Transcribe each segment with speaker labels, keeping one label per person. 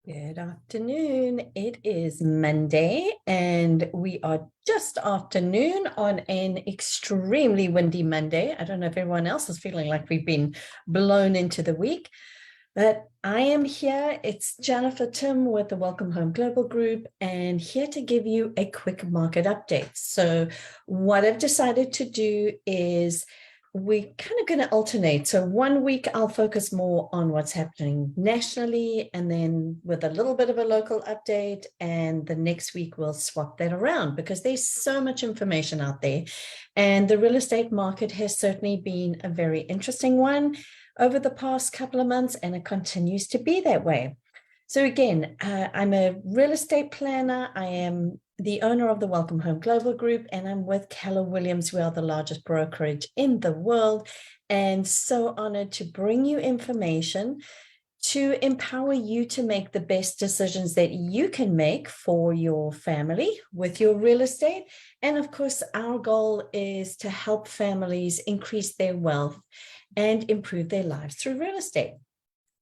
Speaker 1: Good afternoon. It is Monday and we are just afternoon on an extremely windy Monday. I don't know if everyone else is feeling like we've been blown into the week, but I am here. It's Jennifer Tim with the Welcome Home Global Group and here to give you a quick market update. So what I've decided to do is we're kind of going to alternate. So one week I'll focus more on what's happening nationally and then with a little bit of a local update. And the next week we'll swap that around because there's so much information out there. And the real estate market has certainly been a very interesting one over the past couple of months, and it continues to be that way. So again, I'm a real estate planner. I am the owner of the Welcome Home Global Group, and I'm with Keller Williams. We are the largest brokerage in the world, and so honored to bring you information to empower you to make the best decisions that you can make for your family with your real estate. And of course, our goal is to help families increase their wealth and improve their lives through real estate.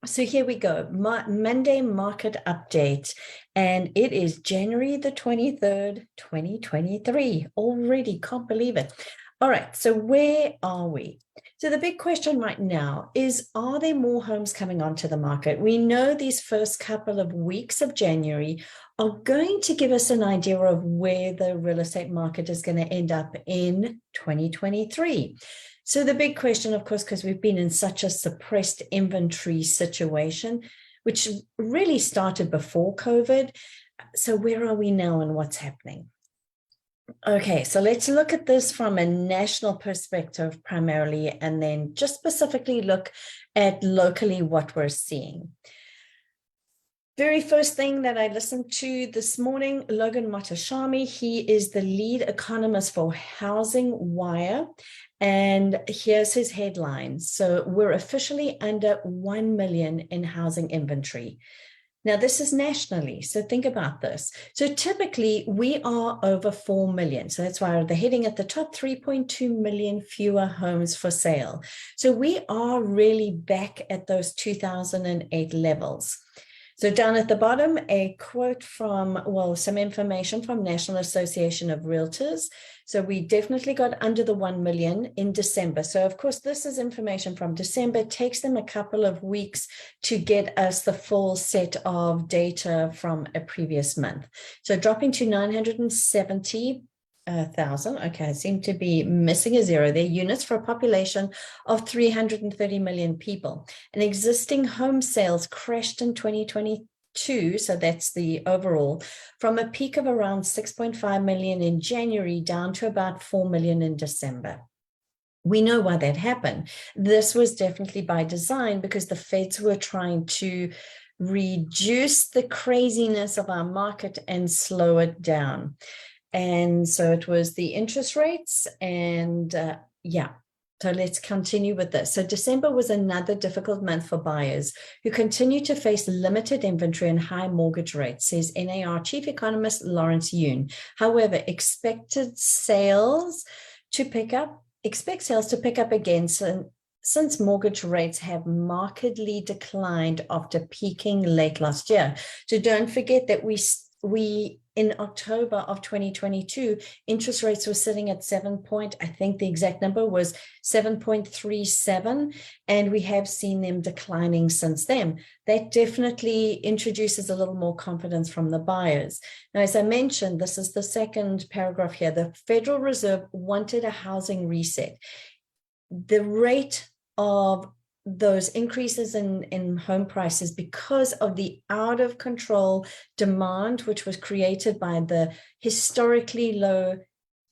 Speaker 1: So here we go, Monday market update, and it is January the 23rd, 2023. Already can't believe it. All right, so where are we? So the big question right now is, are there more homes coming onto the market? We know these first couple of weeks of January are going to give us an idea of where the real estate market is going to end up in 2023. So the big question, of course, because we've been in such a suppressed inventory situation, which really started before COVID. So where are we now and what's happening? Okay, so let's look at this from a national perspective primarily, and then just specifically look at locally what we're seeing. Very first thing that I listened to this morning, Logan Mohtashami, he is the lead economist for Housing Wire. And here's his headline. So we're officially under 1 million in housing inventory. Now, this is nationally, so think about this. So typically, we are over 4 million. So that's why the heading at the top, 3.2 million fewer homes for sale. So we are really back at those 2008 levels. So down at the bottom, a quote from, well, some information from National Association of Realtors. So we definitely got under the 1 million in December. So of course, this is information from December. It takes them a couple of weeks to get us the full set of data from a previous month. So dropping to 970,000. Okay, I seem to be missing a zero there. Units for a population of 330 million people. And existing home sales crashed in 2022. So that's the overall, from a peak of around 6.5 million in January down to about 4 million in December. We know why that happened. This was definitely by design because the feds were trying to reduce the craziness of our market and slow it down. And so it was the interest rates and so let's continue with this. So December was another difficult month for buyers who continue to face limited inventory and high mortgage rates, says NAR Chief Economist Lawrence Yoon. However, expect sales to pick up again since mortgage rates have markedly declined after peaking late last year. So don't forget that we in October of 2022, interest rates were sitting at I think the exact number was 7.37, and we have seen them declining since then. That definitely introduces a little more confidence from the buyers. Now, as I mentioned, this is the second paragraph here. The Federal Reserve wanted a housing reset. The rate of those increases in home prices because of the out of control demand, which was created by the historically low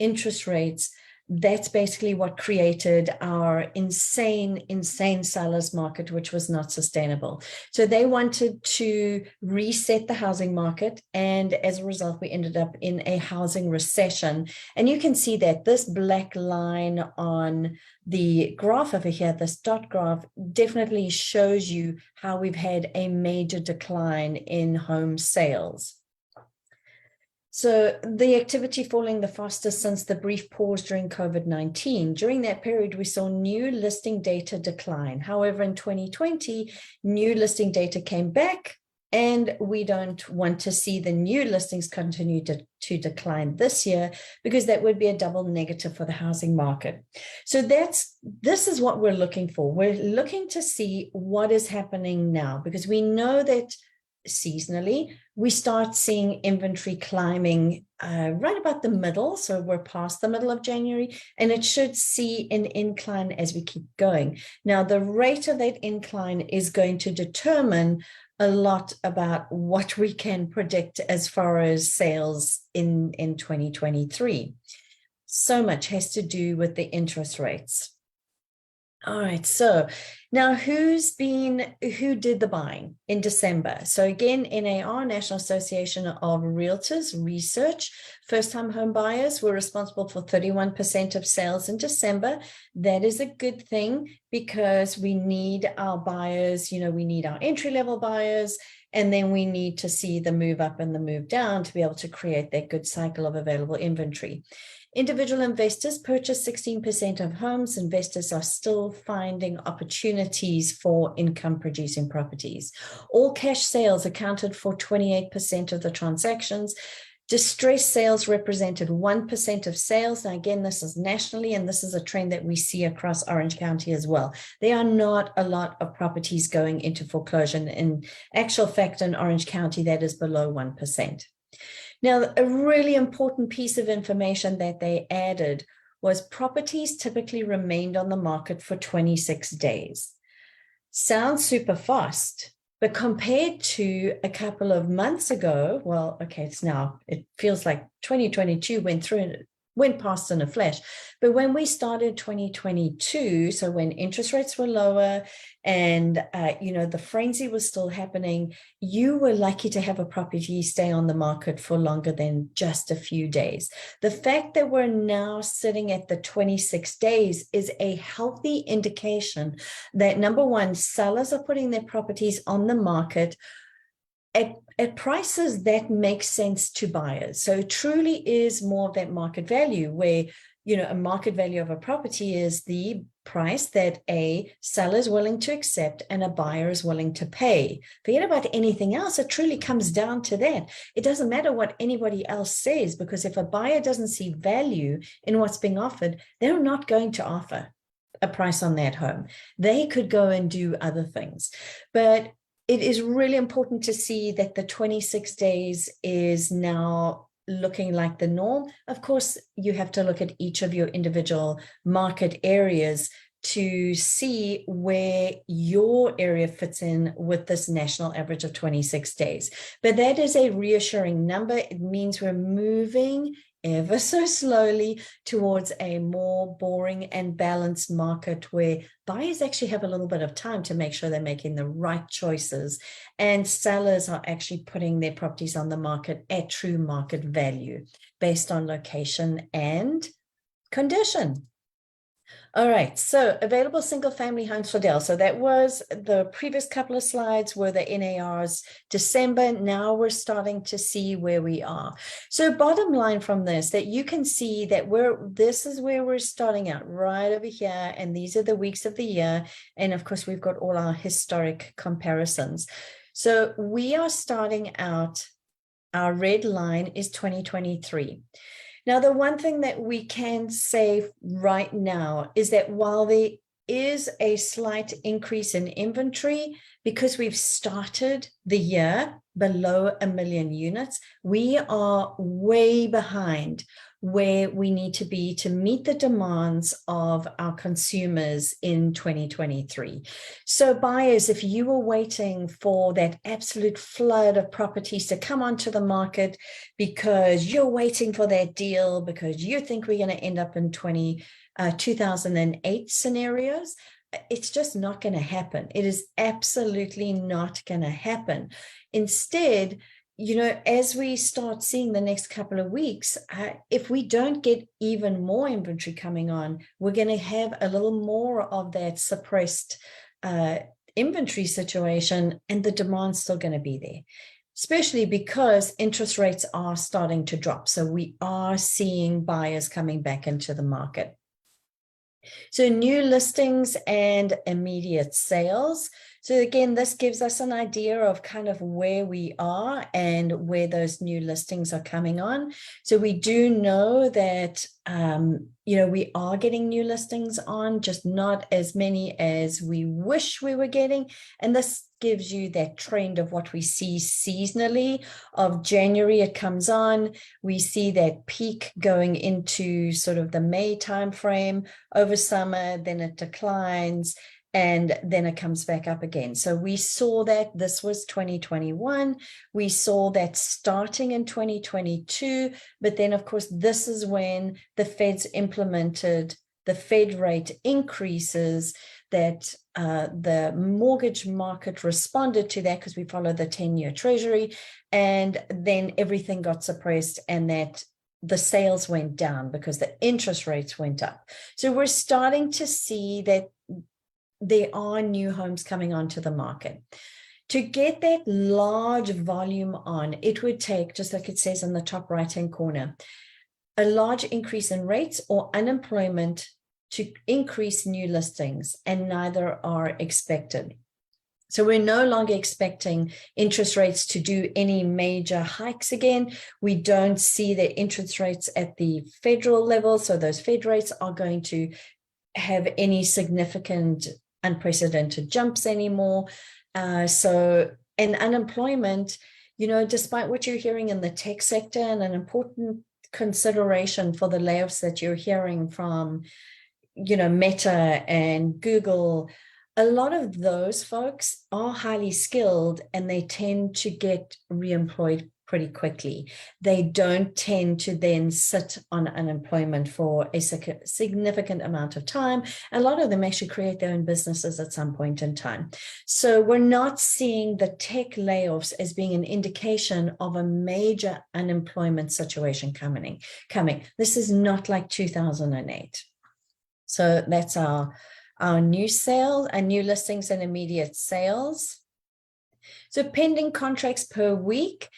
Speaker 1: interest rates. That's basically what created our insane sellers market, which was not sustainable. So they wanted to reset the housing market. And as a result, we ended up in a housing recession. And you can see that this black line on the graph over here, this dot graph, definitely shows you how we've had a major decline in home sales. So the activity falling the fastest since the brief pause during COVID-19. During that period, we saw new listing data decline. However, in 2020, new listing data came back And we don't want to see the new listings continue to decline this year, because that would be a double negative for the housing market. So this is what we're looking for. We're looking to see what is happening now, because we know that seasonally we start seeing inventory climbing right about the middle. So we're past the middle of January, and it should see an incline as we keep going. Now, the rate of that incline is going to determine a lot about what we can predict as far as sales in 2023. So much has to do with the interest rates. All right, so now who did the buying in December? So again, NAR, National Association of Realtors Research, first-time home buyers were responsible for 31% of sales in December. That is a good thing, because we need our buyers, we need our entry-level buyers, and then we need to see the move up and the move down to be able to create that good cycle of available inventory. Individual investors purchased 16% of homes. Investors are still finding opportunities for income-producing properties. All cash sales accounted for 28% of the transactions. Distressed sales represented 1% of sales. Now, again, this is nationally, and this is a trend that we see across Orange County as well. There are not a lot of properties going into foreclosure. In actual fact, in Orange County, that is below 1%. Now, a really important piece of information that they added was properties typically remained on the market for 26 days. Sounds super fast, but compared to a couple of months ago, well, okay, it feels like 2022 went past in a flash. But when we started 2022, so when interest rates were lower and, the frenzy was still happening, you were lucky to have a property stay on the market for longer than just a few days. The fact that we're now sitting at the 26 days is a healthy indication that, number one, sellers are putting their properties on the market at prices that make sense to buyers. So it truly is more of that market value, where, a market value of a property is the price that a seller is willing to accept and a buyer is willing to pay. Forget about anything else. It truly comes down to that. It doesn't matter what anybody else says, because if a buyer doesn't see value in what's being offered, they're not going to offer a price on that home. They could go and do other things. But it is really important to see that the 26 days is now looking like the norm. Of course, you have to look at each of your individual market areas to see where your area fits in with this national average of 26 days. But that is a reassuring number. It means we're moving ever so slowly towards a more boring and balanced market, where buyers actually have a little bit of time to make sure they're making the right choices, and sellers are actually putting their properties on the market at true market value based on location and condition. All right, so available single-family homes for sale. So that was the previous couple of slides were the NAR's December. Now we're starting to see where we are. So bottom line from this, that you can see that this is where we're starting out, right over here, and these are the weeks of the year. And of course, we've got all our historic comparisons. So we are starting out, our red line is 2023. Now, the one thing that we can say right now is that while there is a slight increase in inventory, because we've started the year below 1 million units, we are way behind where we need to be to meet the demands of our consumers in 2023. So buyers, if you were waiting for that absolute flood of properties to come onto the market because you're waiting for that deal, because you think we're going to end up in 2008 scenarios, it's just not going to happen. It is absolutely not going to happen. Instead, as we start seeing the next couple of weeks, if we don't get even more inventory coming on, we're going to have a little more of that suppressed inventory situation, and the demand's still going to be there, especially because interest rates are starting to drop. So we are seeing buyers coming back into the market. So new listings and immediate sales. So again, this gives us an idea of kind of where we are and where those new listings are coming on. So we do know that, we are getting new listings on, just not as many as we wish we were getting. And this gives you that trend of what we see seasonally. Of January, it comes on. We see that peak going into sort of the May timeframe. Over summer, then it declines, and then it comes back up again. So we saw that this was 2021. We saw that starting in 2022. But then, of course, this is when the Feds implemented the Fed rate increases, that the mortgage market responded to that because we follow the 10-year Treasury. And then everything got suppressed, and that the sales went down because the interest rates went up. So we're starting to see that there are new homes coming onto the market. To get that large volume on, it would take, just like it says in the top right-hand corner, a large increase in rates or unemployment to increase new listings, and neither are expected. So we're no longer expecting interest rates to do any major hikes again. We don't see the interest rates at the federal level, so those Fed rates are going to have any significant unprecedented jumps anymore. And unemployment, despite what you're hearing in the tech sector, and an important consideration for the layoffs that you're hearing from, Meta and Google, a lot of those folks are highly skilled and they tend to get reemployed pretty quickly. They don't tend to then sit on unemployment for a significant amount of time. A lot of them actually create their own businesses at some point in time. So we're not seeing the tech layoffs as being an indication of a major unemployment situation coming. This is not like 2008. So that's our new sales, our new listings and immediate sales. So pending contracts per week.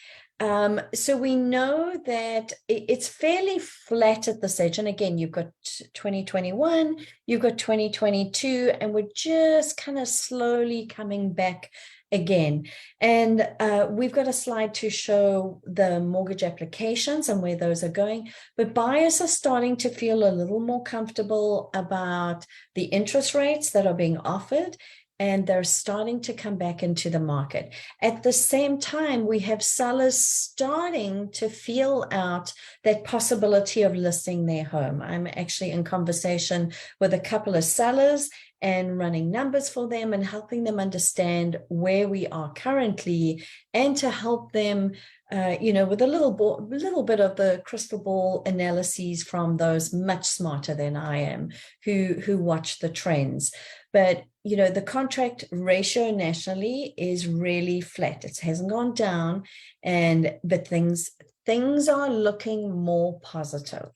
Speaker 1: So we know that it's fairly flat at this stage. And again, you've got 2021, you've got 2022, and we're just kind of slowly coming back again. And we've got a slide to show the mortgage applications and where those are going. But buyers are starting to feel a little more comfortable about the interest rates that are being offered, and they're starting to come back into the market. At the same time, we have sellers starting to feel out that possibility of listing their home. I'm actually in conversation with a couple of sellers and running numbers for them and helping them understand where we are currently, and to help them with a little bit of the crystal ball analyses from those much smarter than I am, who watch the trends. But the contract ratio nationally is really flat. It hasn't gone down, but things are looking more positive.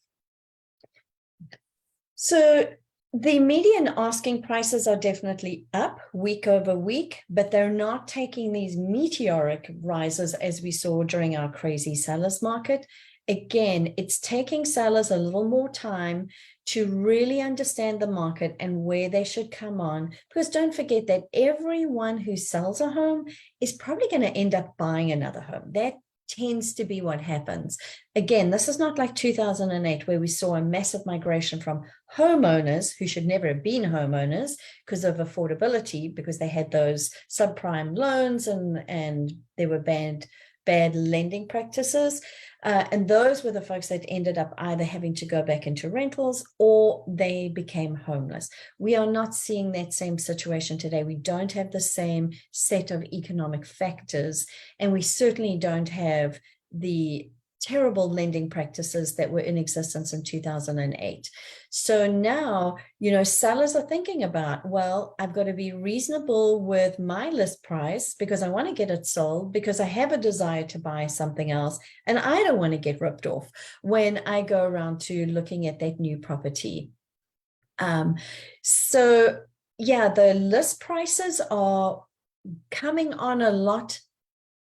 Speaker 1: So the median asking prices are definitely up week over week, but they're not taking these meteoric rises as we saw during our crazy sellers market. Again, it's taking sellers a little more time to really understand the market and where they should come on, because don't forget that everyone who sells a home is probably going to end up buying another home. That tends to be what happens. Again, this is not like 2008, where we saw a massive migration from homeowners who should never have been homeowners because of affordability, because they had those subprime loans and they were bad lending practices. And those were the folks that ended up either having to go back into rentals or they became homeless. We are not seeing that same situation today. We don't have the same set of economic factors, and we certainly don't have the terrible lending practices that were in existence in 2008. So now, sellers are thinking about, well, I've got to be reasonable with my list price because I want to get it sold, because I have a desire to buy something else, and I don't want to get ripped off when I go around to looking at that new property. So yeah, the list prices are coming on a lot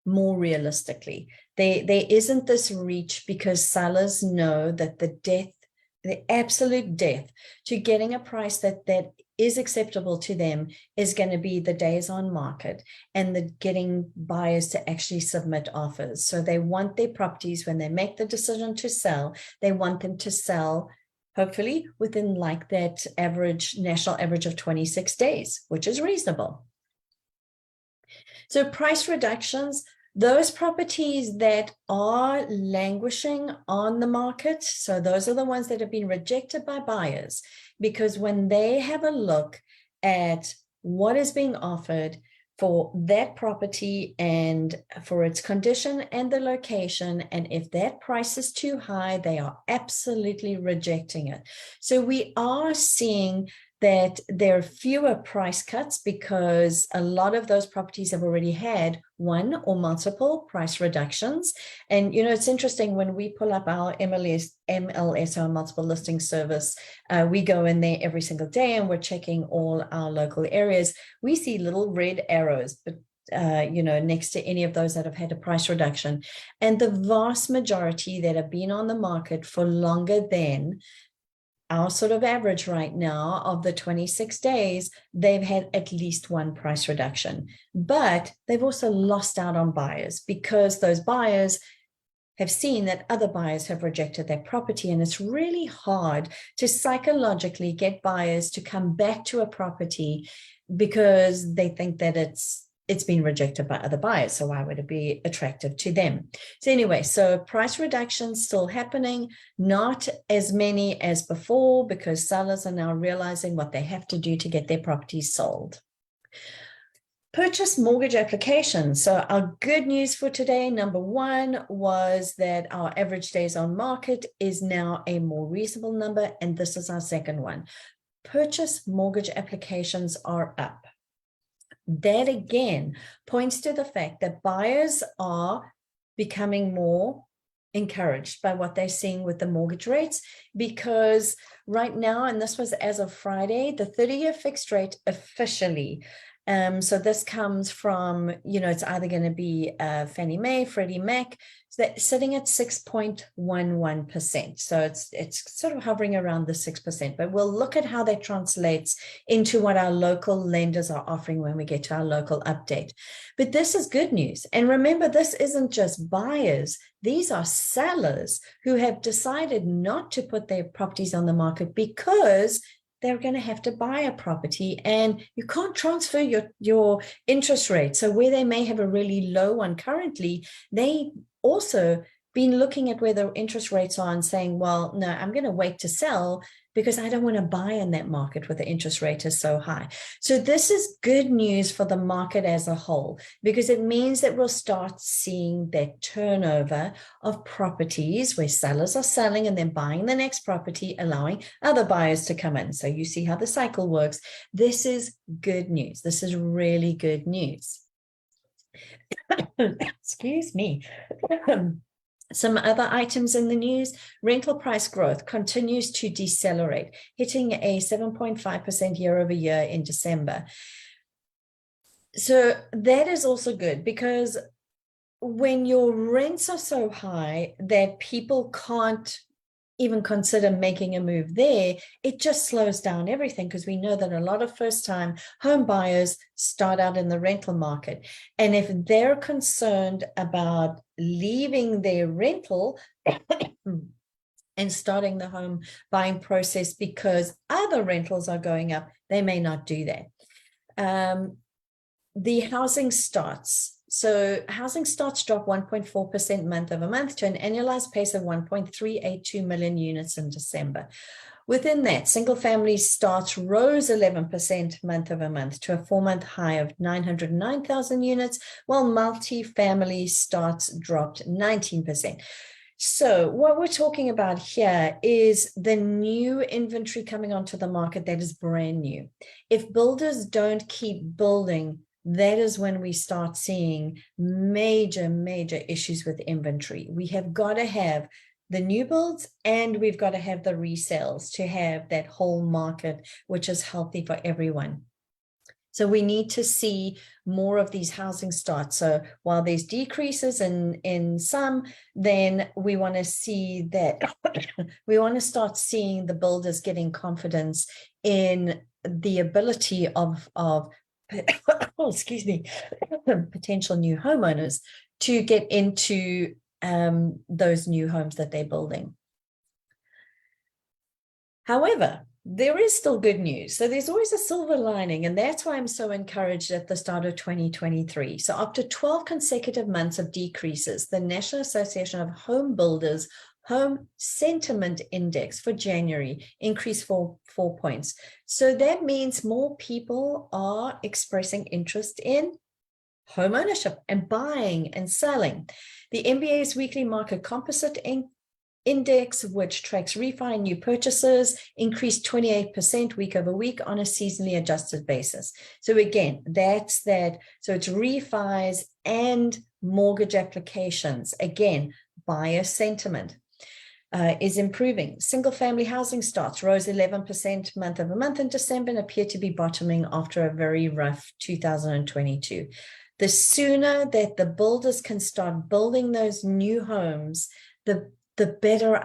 Speaker 1: more realistically. There isn't this reach, because sellers know that the absolute death to getting a price that is acceptable to them is going to be the days on market and the getting buyers to actually submit offers. So they want their properties, when they make the decision to sell, they want them to sell hopefully within like that average national average of 26 days, which is reasonable. So price reductions, those properties that are languishing on the market, so those are the ones that have been rejected by buyers, because when they have a look at what is being offered for that property and for its condition and the location, and if that price is too high, they are absolutely rejecting it. So we are seeing that there are fewer price cuts because a lot of those properties have already had one or multiple price reductions. And, you know, it's interesting when we pull up our MLS, our multiple listing service, we go in there every single day and we're checking all our local areas. We see little red arrows, but you know, next to any of those that have had a price reduction. And the vast majority that have been on the market for longer than our sort of average right now of the 26 days, they've had at least one price reduction. But they've also lost out on buyers because those buyers have seen that other buyers have rejected their property. And it's really hard to psychologically get buyers to come back to a property because they think that it's been rejected by other buyers. So why would it be attractive to them? So anyway, so price reductions still happening, not as many as before because sellers are now realizing what they have to do to get their properties sold. Purchase mortgage applications. So our good news for today, number one, was that our average days on market is now a more reasonable number. And this is our second one. Purchase mortgage applications are up. That again points to the fact that buyers are becoming more encouraged by what they're seeing with the mortgage rates, because right now, and this was as of Friday, the 30-year fixed rate officially, so this comes from, you know, it's either going to be Fannie Mae, Freddie Mac, so that's sitting at 6.11%. So it's sort of hovering around the 6%, but we'll look at how that translates into what our local lenders are offering when we get to our local update. But this is good news. And remember, this isn't just buyers. These are sellers who have decided not to put their properties on the market because they're going to have to buy a property and you can't transfer your interest rate. So where they may have a really low one currently, they also been looking at where the interest rates are and saying, well, no, I'm going to wait to sell because I don't want to buy in that market where the interest rate is so high. So this is good news for the market as a whole, because it means that we'll start seeing that turnover of properties where sellers are selling and then buying the next property, allowing other buyers to come in. So you see how the cycle works. This is good news. This is really good news. Excuse me. Some other items in the news: rental price growth continues to decelerate, hitting a 7.5% year over year in December. So that is also good, because when your rents are so high that people can't even consider making a move there, it just slows down everything, because we know that a lot of first-time home buyers start out in the rental market. And if they're concerned about leaving their rental and starting the home buying process because other rentals are going up, they may not do that. The housing starts. So housing starts dropped 1.4% month over month to an annualized pace of 1.382 million units in December. Within that, single family starts rose 11% month over month to a 4-month high of 909,000 units, while multi-family starts dropped 19%. So what we're talking about here is the new inventory coming onto the market that is brand new. If builders don't keep building, that is when we start seeing major issues with inventory. We have got to have the new builds and we've got to have the resales to have that whole market, which is healthy for everyone. So we need to see more of these housing starts. So while there's decreases in some, then we want to see that we want to start seeing the builders getting confidence in the ability of oh, excuse me, potential new homeowners to get into those new homes that they're building. However, there is still good news. So there's always a silver lining, and that's why I'm so encouraged at the start of 2023. So after 12 consecutive months of decreases, the National Association of Home Builders Home Sentiment Index for January increased 4 points. So that means more people are expressing interest in home ownership and buying and selling. The NBA's weekly market composite index, which tracks refi and new purchases, increased 28% week over week on a seasonally adjusted basis. So again, that's that. So it's refis and mortgage applications. Again, buyer sentiment is improving. Single family housing starts rose 11% month over month in December and appear to be bottoming after a very rough 2022. The sooner that the builders can start building those new homes, the better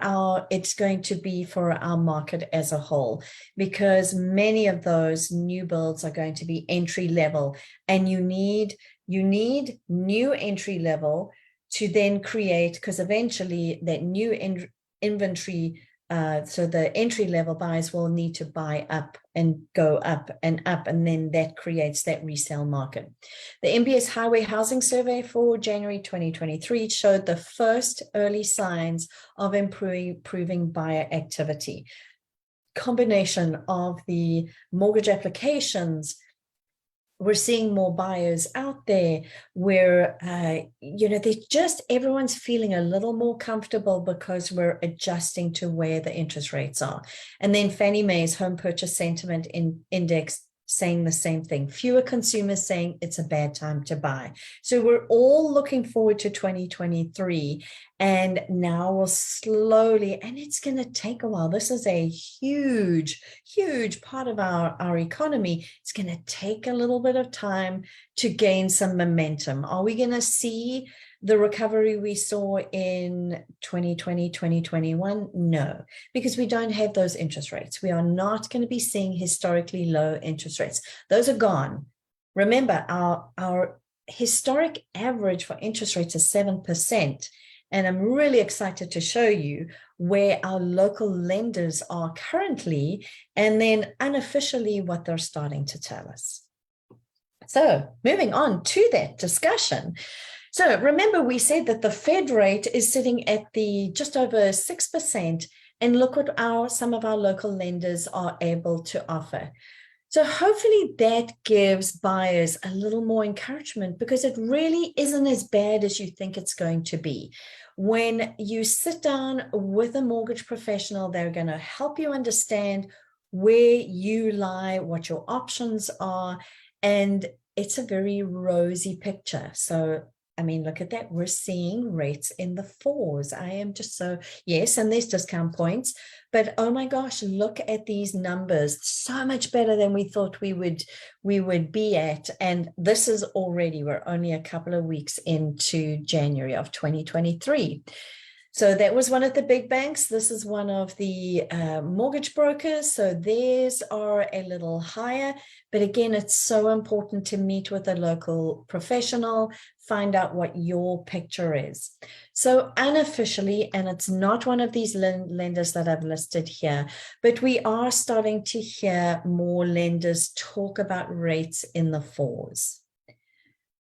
Speaker 1: it's going to be for our market as a whole, because many of those new builds are going to be entry level, and you need new entry level to then create, because eventually that new inventory, so the entry level buyers will need to buy up and go up, and then that creates that resale market. The NBS Highway Housing Survey for January 2023 showed the first early signs of improving buyer activity. Combination of the mortgage applications, we're seeing more buyers out there where, everyone's feeling a little more comfortable because we're adjusting to where the interest rates are. And then Fannie Mae's Home Purchase Sentiment Index saying the same thing. Fewer consumers saying it's a bad time to buy. So we're all looking forward to 2023. And now we'll slowly, and it's going to take a while. This is a huge, huge part of our economy. It's going to take a little bit of time to gain some momentum. Are we going to see the recovery we saw in 2020, 2021? No, because we don't have those interest rates. We are not going to be seeing historically low interest rates. Those are gone. Remember, our historic average for interest rates is 7%. And I'm really excited to show you where our local lenders are currently, and then unofficially what they're starting to tell us. So moving on to that discussion. So remember, we said that the Fed rate is sitting at the just over 6%, and look what some of our local lenders are able to offer. So hopefully that gives buyers a little more encouragement, because it really isn't as bad as you think it's going to be. When you sit down with a mortgage professional, they're going to help you understand where you lie, what your options are, and it's a very rosy picture. So I mean, look at that. We're seeing rates in the 4s. I am just so, yes, and there's discount points, but oh my gosh, look at these numbers. So much better than we thought we would be at. And this is already, we're only a couple of weeks into January of 2023. So that was one of the big banks. This is one of the mortgage brokers. So theirs are a little higher. But again, it's so important to meet with a local professional, find out what your picture is. So unofficially, and it's not one of these lenders that I've listed here, but we are starting to hear more lenders talk about rates in the 4s.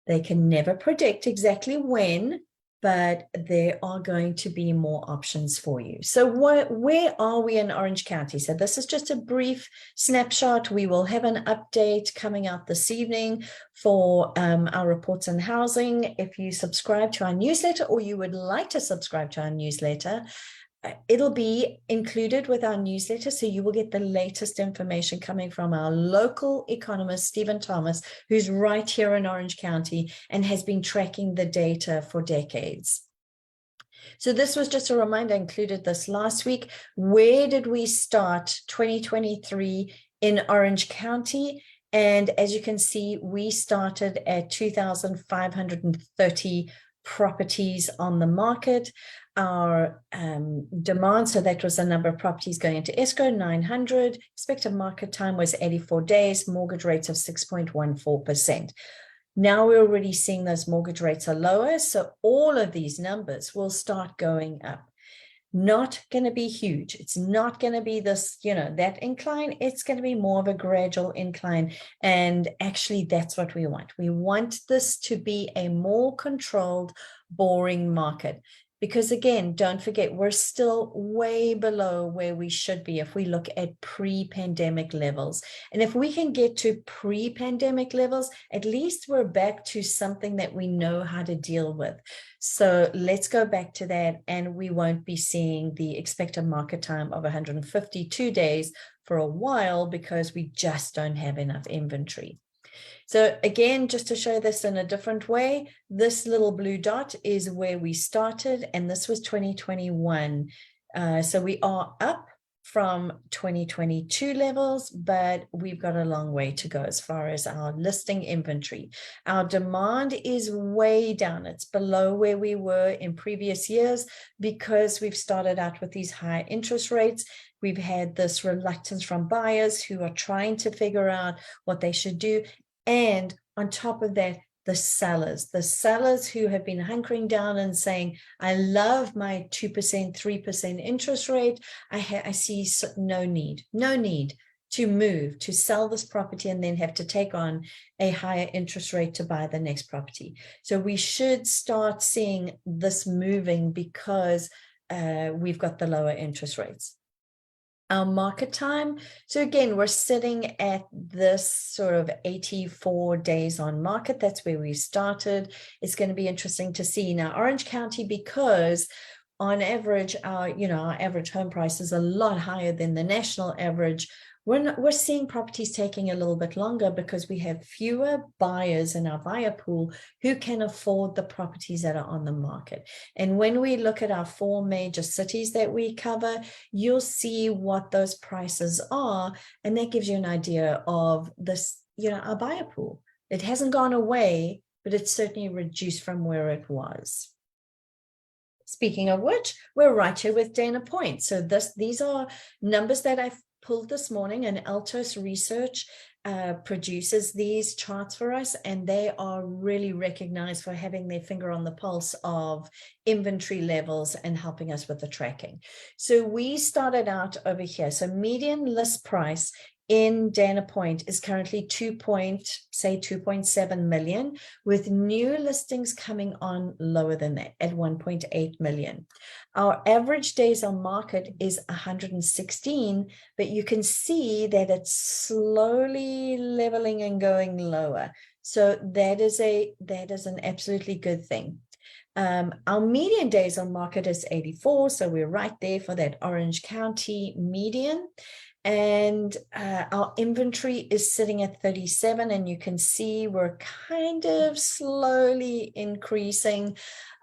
Speaker 1: They can never predict exactly when, but there are going to be more options for you. So where are we in Orange County? So this is just a brief snapshot. We will have an update coming out this evening for our reports on housing. If you subscribe to our newsletter, or you would like to subscribe to our newsletter, it'll be included with our newsletter, so you will get the latest information coming from our local economist, Stephen Thomas, who's right here in Orange County and has been tracking the data for decades. So this was just a reminder. I included this last week. Where did we start 2023 in Orange County? And as you can see, we started at 2,530 properties on the market. Our demand, so that was the number of properties going into escrow, 900. Expected market time was 84 days, mortgage rates of 6.14%. Now we're already seeing those mortgage rates are lower, so all of these numbers will start going up. Not going to be huge. It's not going to be this, that incline. It's going to be more of a gradual incline. And actually, that's what we want. We want this to be a more controlled, boring market. Because again, don't forget, we're still way below where we should be if we look at pre-pandemic levels. And if we can get to pre-pandemic levels, at least we're back to something that we know how to deal with. So let's go back to that, and we won't be seeing the expected market time of 152 days for a while because we just don't have enough inventory. So again, just to show this in a different way, this little blue dot is where we started, and this was 2021. So we are up from 2022 levels, but we've got a long way to go as far as our listing inventory. Our demand is way down. It's below where we were in previous years because we've started out with these high interest rates. We've had this reluctance from buyers who are trying to figure out what they should do. And on top of that, the sellers who have been hunkering down and saying, I love my 2%, 3% interest rate. I see no need to move, to sell this property and then have to take on a higher interest rate to buy the next property. So we should start seeing this moving because we've got the lower interest rates. Our market time. So again, we're sitting at this sort of 84 days on market. That's where we started. It's going to be interesting to see now Orange County, because on average, our average home price is a lot higher than the national average. We're seeing properties taking a little bit longer because we have fewer buyers in our buyer pool who can afford the properties that are on the market. And when we look at our 4 major cities that we cover, you'll see what those prices are. And that gives you an idea of this, our buyer pool. It hasn't gone away, but it's certainly reduced from where it was. Speaking of which, we're right here with Dana Point. So these are numbers that I've pulled this morning, and Altos Research produces these charts for us, and they are really recognized for having their finger on the pulse of inventory levels and helping us with the tracking. So we started out over here. So median list price in Dana Point is currently 2.7 million, with new listings coming on lower than that at 1.8 million. Our average days on market is 116, but you can see that it's slowly leveling and going lower. So that is an absolutely good thing. Our median days on market is 84, so we're right there for that Orange County median. And our inventory is sitting at 37, and you can see we're kind of slowly increasing.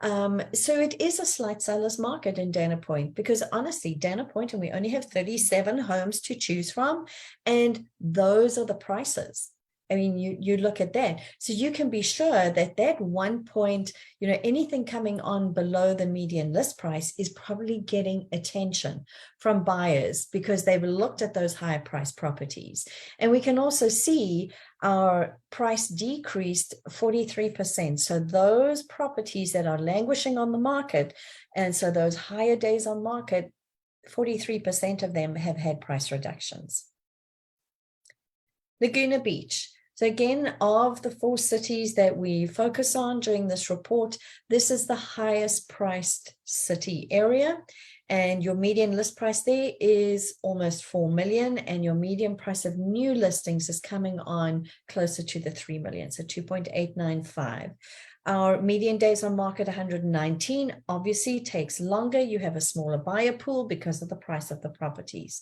Speaker 1: So it is a slight seller's market in Dana Point, because honestly, Dana Point, and we only have 37 homes to choose from, and those are the prices. I mean, you look at that. So you can be sure that that 1 point, anything coming on below the median list price is probably getting attention from buyers because they've looked at those higher price properties. And we can also see our price decreased 43%. So those properties that are languishing on the market, and so those higher days on market, 43% of them have had price reductions. Laguna Beach. So again, of the 4 cities that we focus on during this report, this is the highest priced city area. And your median list price there is almost 4 million. And your median price of new listings is coming on closer to the 3 million, so 2.895. Our median days on market, 119, obviously takes longer. You have a smaller buyer pool because of the price of the properties.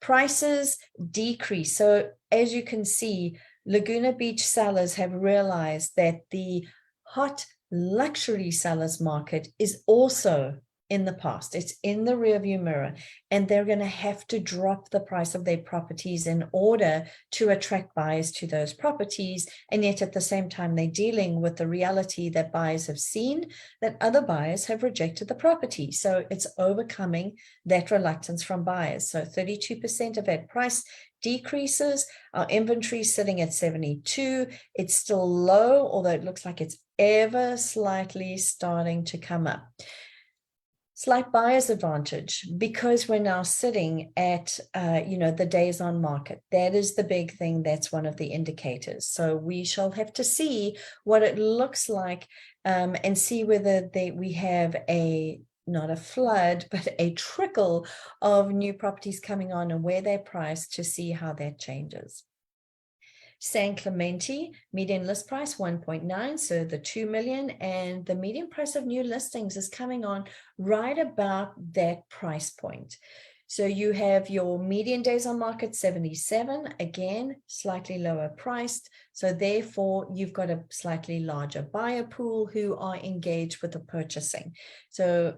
Speaker 1: Prices decrease. So as you can see, Laguna Beach sellers have realized that the hot luxury sellers market is also in the past. It's in the rearview mirror, and they're going to have to drop the price of their properties in order to attract buyers to those properties. And yet at the same time, they're dealing with the reality that buyers have seen that other buyers have rejected the property. So it's overcoming that reluctance from buyers. So 32% of that price decreases. Our inventory is sitting at 72. It's still low, although it looks like it's ever slightly starting to come up. Slight buyer's advantage because we're now sitting at, the days on market. That is the big thing. That's one of the indicators. So we shall have to see what it looks like and see whether we have not a flood, but a trickle of new properties coming on and where they're priced to see how that changes. San Clemente, median list price 1.9, so the 2 million, and the median price of new listings is coming on right about that price point. So you have your median days on market 77, again, slightly lower priced. So therefore, you've got a slightly larger buyer pool who are engaged with the purchasing. So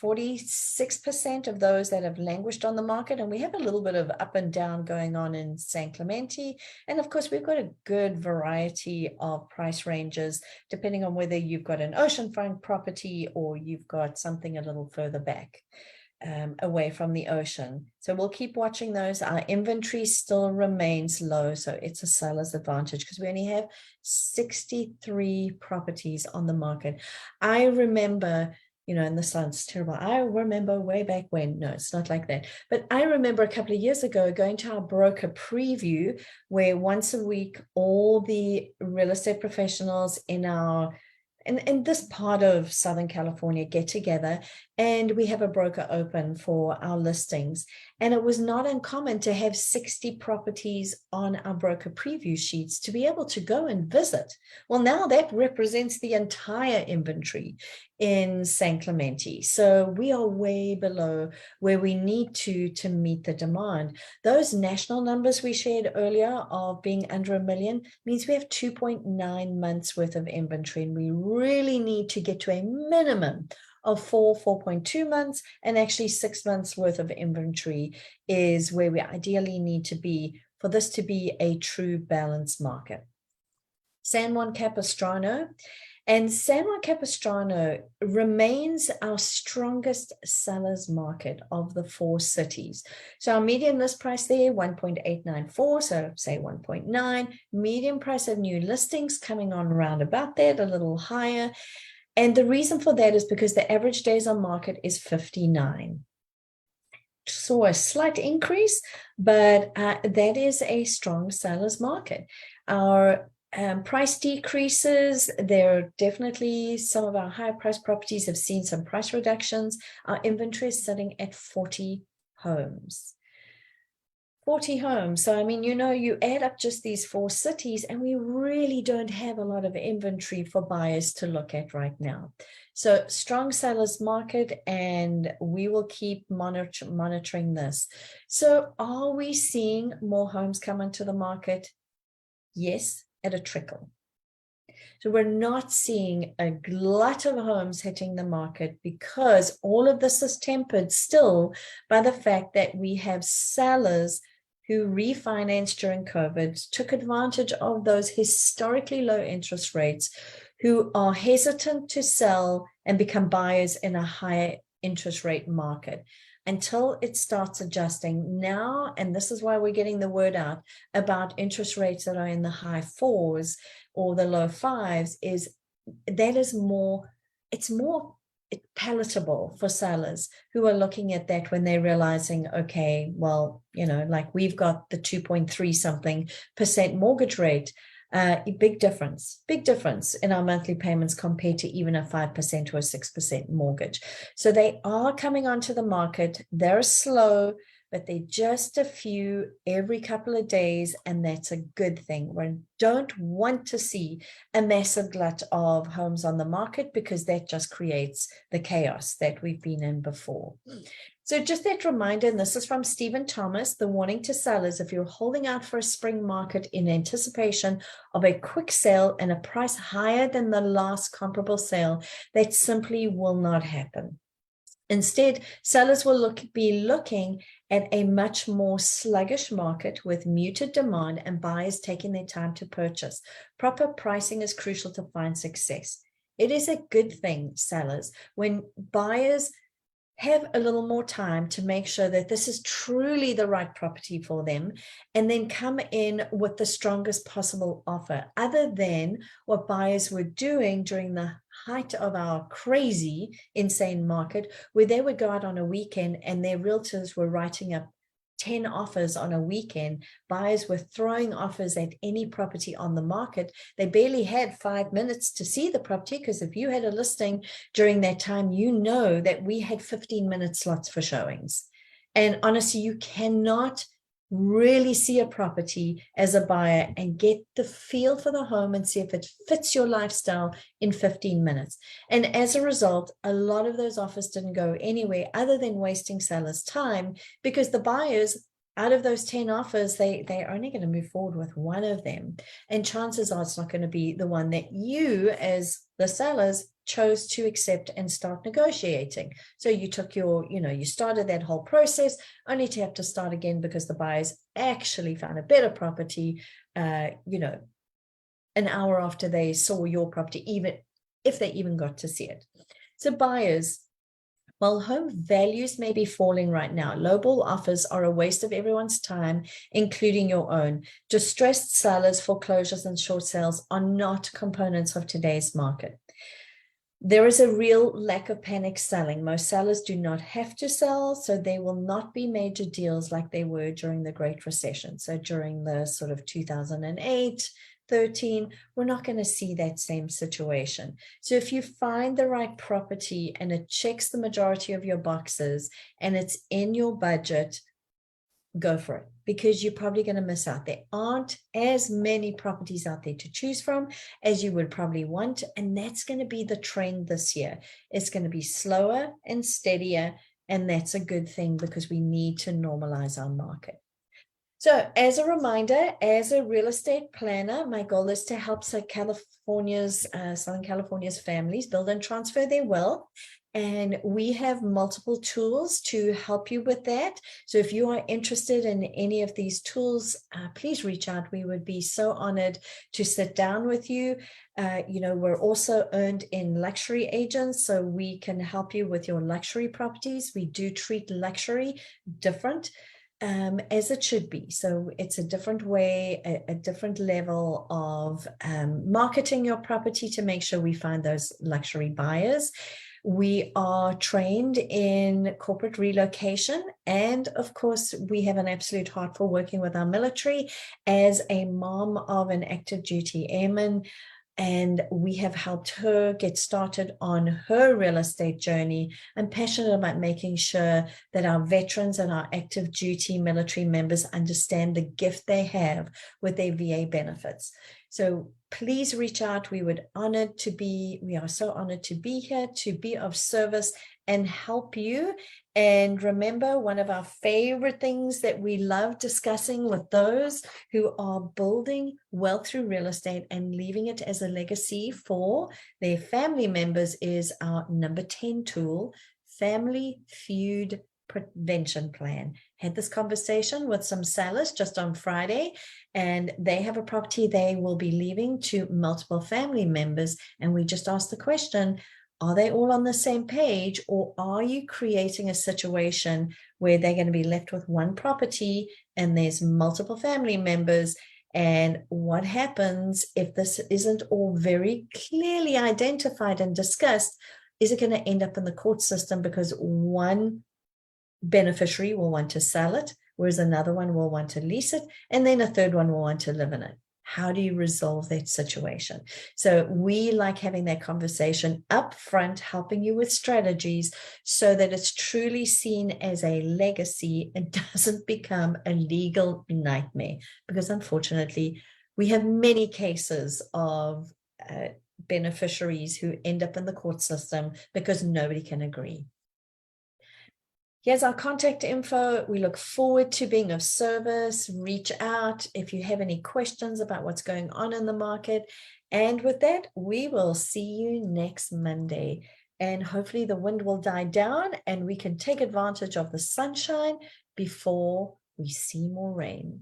Speaker 1: 46% of those that have languished on the market, and we have a little bit of up and down going on in San Clemente. And of course, we've got a good variety of price ranges, depending on whether you've got an oceanfront property or you've got something a little further back away from the ocean. So we'll keep watching those. Our inventory still remains low, so it's a seller's advantage because we only have 63 properties on the market. I remember, and this sounds terrible. I remember way back when, no, it's not like that. But I remember a couple of years ago going to our broker preview where once a week, all the real estate professionals in this part of Southern California get together, and we have a broker open for our listings. And it was not uncommon to have 60 properties on our broker preview sheets to be able to go and visit. Well, now that represents the entire inventory in San Clemente. So we are way below where we need to meet the demand. Those national numbers we shared earlier of being under 1 million means we have 2.9 months worth of inventory, and we really need to get to a minimum of 4.2 months, and actually 6 months worth of inventory is where we ideally need to be for this to be a true balanced market. San Juan Capistrano. And San Juan Capistrano remains our strongest sellers market of the 4 cities. So our median list price there, 1.894, so say 1.9. Median price of new listings coming on around about that, a little higher. And the reason for that is because the average days on market is 59. Saw a slight increase, but that is a strong seller's market. Our price decreases, there are definitely some of our higher price properties have seen some price reductions. Our inventory is sitting at 40 homes. 40 homes. So, I mean, you add up just these 4 cities, and we really don't have a lot of inventory for buyers to look at right now. So strong sellers market, and we will keep monitoring this. So are we seeing more homes come into the market? Yes, at a trickle. So we're not seeing a glut of homes hitting the market because all of this is tempered still by the fact that we have sellers who refinanced during COVID, took advantage of those historically low interest rates, who are hesitant to sell and become buyers in a higher interest rate market until it starts adjusting now. And this is why we're getting the word out about interest rates that are in the high 4s or the low 5s, is that is more, it's more palatable for sellers who are looking at that when they're realizing, okay, well, like we've got the 2.3 something % mortgage rate, big difference in our monthly payments compared to even a 5% or a 6% mortgage. So they are coming onto the market. They're slow, but they're just a few every couple of days, and that's a good thing. We don't want to see a massive glut of homes on the market because that just creates the chaos that we've been in before. So just that reminder, and this is from Stephen Thomas, the warning to sellers: if you're holding out for a spring market in anticipation of a quick sale and a price higher than the last comparable sale, that simply will not happen. Instead, sellers will be looking at a much more sluggish market with muted demand and buyers taking their time to purchase. Proper pricing is crucial to find success. It is a good thing, sellers, when buyers have a little more time to make sure that this is truly the right property for them, and then come in with the strongest possible offer, other than what buyers were doing during the height of our crazy, insane market, where they would go out on a weekend and their realtors were writing up 10 offers on a weekend. Buyers were throwing offers at any property on the market. They barely had 5 minutes to see the property, because if you had a listing during that time, you know that we had 15-minute slots for showings. And honestly, you cannot really see a property as a buyer and get the feel for the home and see if it fits your lifestyle in 15 minutes. And as a result, a lot of those offers didn't go anywhere other than wasting sellers' time, because the buyers, out of those 10 offers, they're only going to move forward with one of them. And chances are it's not going to be the one that you, as the sellers, chose to accept and start negotiating. So you took you started that whole process only to have to start again because the buyers actually found a better property, an hour after they saw your property, even if they even got to see it. So buyers, while home values may be falling right now, lowball offers are a waste of everyone's time, including your own. Distressed sellers, foreclosures, and short sales are not components of today's market. There is a real lack of panic selling. Most sellers do not have to sell, so they will not be major deals like they were during the Great Recession. So during the sort of 2008, 13, we're not going to see that same situation. So if you find the right property and it checks the majority of your boxes and it's in your budget, go for it, because you're probably going to miss out. There aren't as many properties out there to choose from as you would probably want. And that's going to be the trend this year. It's going to be slower and steadier. And that's a good thing, because we need to normalize our market. So as a reminder, as a real estate planner, my goal is to help Southern California's families build and transfer their wealth. And we have multiple tools to help you with that. So if you are interested in any of these tools, please reach out. We would be so honored to sit down with you. We're also earned in luxury agents, so we can help you with your luxury properties. We do treat luxury different, as it should be. So it's a different way, a different level of marketing your property to make sure we find those luxury buyers. We are trained in corporate relocation. And of course, we have an absolute heart for working with our military. As a mom of an active duty airman, and we have helped her get started on her real estate journey. I'm passionate about making sure that our veterans and our active duty military members understand the gift they have with their VA benefits. So please reach out. We are so honored to be here, to be of service and help you. And remember, one of our favorite things that we love discussing with those who are building wealth through real estate and leaving it as a legacy for their family members is our number 10 tool, Family Feud Prevention Plan. Had this conversation with some sellers just on Friday, and they have a property they will be leaving to multiple family members. And we just asked the question, are they all on the same page, or are you creating a situation where they're going to be left with one property and there's multiple family members? And what happens if this isn't all very clearly identified and discussed? Is it going to end up in the court system because one beneficiary will want to sell it, whereas another one will want to lease it, and then a third one will want to live in it? How do you resolve that situation? So we like having that conversation up front, helping you with strategies so that it's truly seen as a legacy and doesn't become a legal nightmare. Because unfortunately, we have many cases of beneficiaries who end up in the court system because nobody can agree. Here's our contact info. We look forward to being of service. Reach out if you have any questions about what's going on in the market. And with that, we will see you next Monday. and hopefully the wind will die down and we can take advantage of the sunshine before we see more rain.